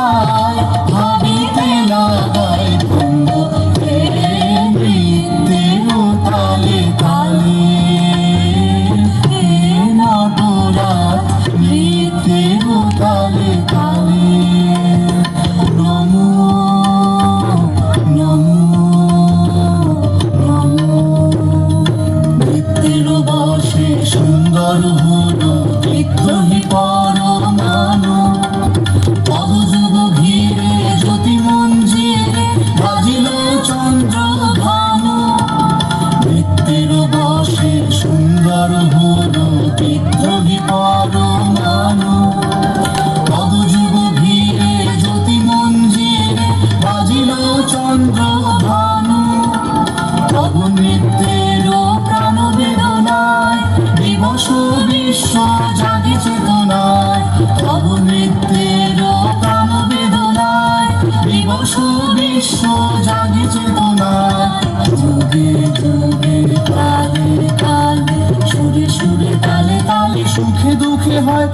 পায় ভাবিতে লাগায় ভঙ্গ মৃত্যুর তালে তালে নটরাজ মৃত্যুর তালে তালে নমো নমো নমো মৃত্যুর বসে সুন্দর হলো বিদ্রোহী পরমাণু পদযুগ ঘিরে জ্যোতি মঞ্জিরে বাজিল চন্দ্র ভানু মৃত্যুর বসে সুন্দর হলো বিদ্রোহী পরমাণু পদযুগ ঘিরে জ্যোতি মঞ্জিরে বাজিল চন্দ্র ভানু তব নৃত্যের প্রাণ বেদনায় দিবস বিশ্ব জাগে চেতনায় তব নৃত্যের প্রাণ বেদনায় দিবস বিশ্ব জাগে চেতনায় যুগে যুগে কালে কালে সুরে সুরে তালে তালে সুখে দুঃখে হয়